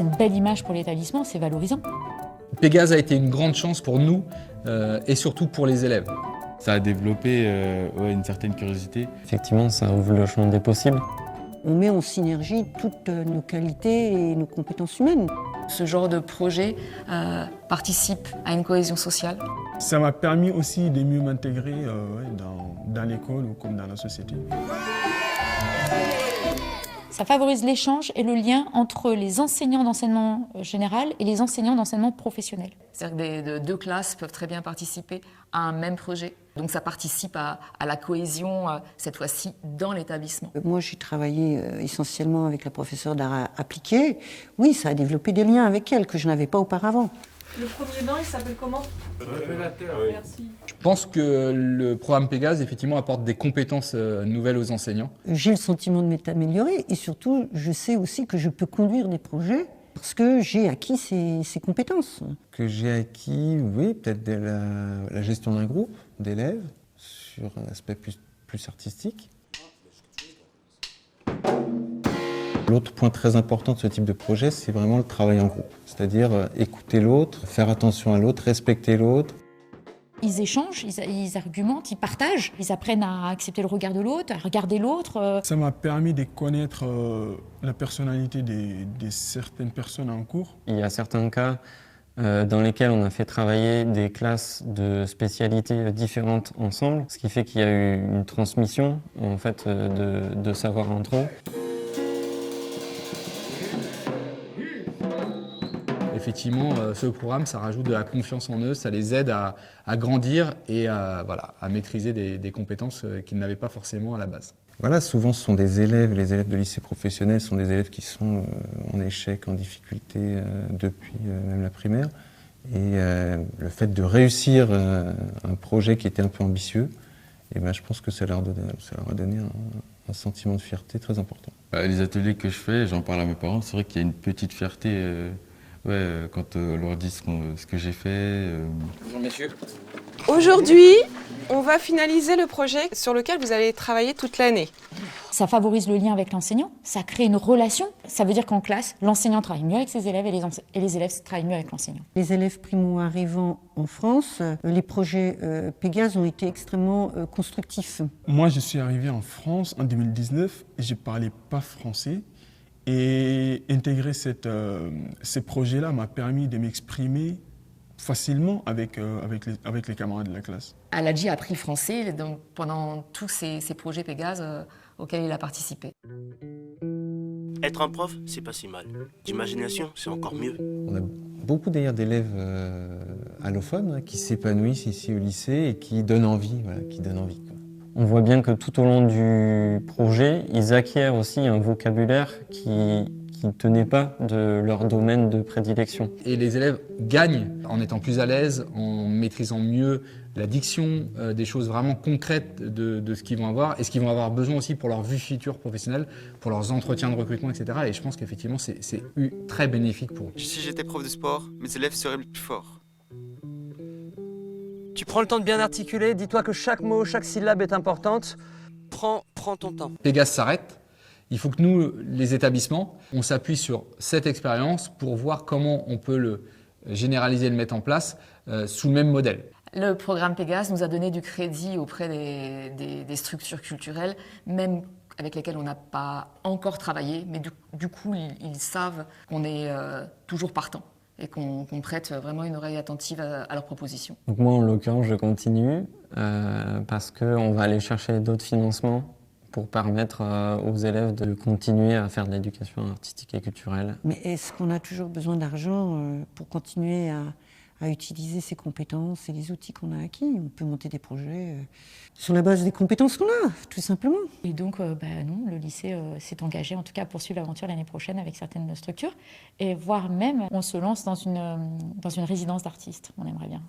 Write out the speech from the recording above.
c'est une belle image pour l'établissement, c'est valorisant. Pégase a été une grande chance pour nous et surtout pour les élèves. Ça a développé une certaine curiosité. Effectivement, ça ouvre le champ des possibles. On met en synergie toutes nos qualités et nos compétences humaines. Ce genre de projet participe à une cohésion sociale. Ça m'a permis aussi de mieux m'intégrer dans l'école ou comme dans la société. Ça favorise l'échange et le lien entre les enseignants d'enseignement général et les enseignants d'enseignement professionnel. C'est-à-dire que deux classes peuvent très bien participer à un même projet. Donc ça participe à la cohésion, cette fois-ci, dans l'établissement. Moi, j'ai travaillé essentiellement avec la professeure d'art appliqué. Oui, ça a développé des liens avec elle que je n'avais pas auparavant. Le premier bain, il s'appelle comment? Révélateur. Merci. Je pense que le programme Pégase, effectivement, apporte des compétences nouvelles aux enseignants. J'ai le sentiment de m'être améliorée et surtout, je sais aussi que je peux conduire des projets parce que j'ai acquis ces compétences. Que j'ai acquis, oui, peut-être de la gestion d'un groupe d'élèves sur un aspect plus artistique. L'autre point très important de ce type de projet, c'est vraiment le travail en groupe. C'est-à-dire écouter l'autre, faire attention à l'autre, respecter l'autre. Ils échangent, ils argumentent, ils partagent, ils apprennent à accepter le regard de l'autre, à regarder l'autre. Ça m'a permis de connaître la personnalité de certaines personnes en cours. Il y a certains cas dans lesquels on a fait travailler des classes de spécialités différentes ensemble, ce qui fait qu'il y a eu une transmission en fait, de savoir entre eux. Effectivement, ce programme, ça rajoute de la confiance en eux, ça les aide à grandir et à maîtriser des compétences qu'ils n'avaient pas forcément à la base. Voilà, souvent ce sont des élèves, les élèves de lycée professionnel sont des élèves qui sont en échec, en difficulté depuis même la primaire. Et le fait de réussir un projet qui était un peu ambitieux, et ben, je pense que ça leur a donné un sentiment de fierté très important. Les ateliers que je fais, j'en parle à mes parents, c'est vrai qu'il y a une petite fierté quand on leur dit ce que j'ai fait. Bonjour messieurs. Aujourd'hui, on va finaliser le projet sur lequel vous allez travailler toute l'année. Ça favorise le lien avec l'enseignant, ça crée une relation. Ça veut dire qu'en classe, l'enseignant travaille mieux avec ses élèves et les élèves travaillent mieux avec l'enseignant. Les élèves primo-arrivants en France, les projets Pégase ont été extrêmement constructifs. Moi, je suis arrivé en France en 2019 et je ne parlais pas français. Et intégrer ces projets-là m'a permis de m'exprimer facilement avec les camarades de la classe. Aladji a appris le français donc, pendant tous ces projets Pégase auxquels il a participé. Être un prof, c'est pas si mal. D'imagination, c'est encore mieux. On a beaucoup d'ailleurs d'élèves allophones qui s'épanouissent ici au lycée et qui donnent envie, quoi. On voit bien que tout au long du projet, ils acquièrent aussi un vocabulaire qui ne tenait pas de leur domaine de prédilection. Et les élèves gagnent en étant plus à l'aise, en maîtrisant mieux la diction, des choses vraiment concrètes de ce qu'ils vont avoir et ce qu'ils vont avoir besoin aussi pour leur vie future professionnelle, pour leurs entretiens de recrutement, etc. Et je pense qu'effectivement, c'est très bénéfique pour eux. Si j'étais prof de sport, mes élèves seraient plus forts. Tu prends le temps de bien articuler, dis-toi que chaque mot, chaque syllabe est importante. Prends ton temps. Pégase s'arrête. Il faut que nous, les établissements, on s'appuie sur cette expérience pour voir comment on peut le généraliser et le mettre en place sous le même modèle. Le programme Pégase nous a donné du crédit auprès des structures culturelles, même avec lesquelles on n'a pas encore travaillé, mais du coup, ils savent qu'on est toujours partant et qu'on prête vraiment une oreille attentive à leurs propositions. Donc moi, en l'occurrence, je continue parce qu'on va aller chercher d'autres financements pour permettre aux élèves de continuer à faire de l'éducation artistique et culturelle. Mais est-ce qu'on a toujours besoin d'argent pour continuer à utiliser ces compétences et les outils qu'on a acquis? On peut monter des projets sur la base des compétences qu'on a, tout simplement. Et donc, non, le lycée s'est engagé, en tout cas, à poursuivre l'aventure l'année prochaine avec certaines structures, et voire même, on se lance dans une résidence d'artistes. On aimerait bien.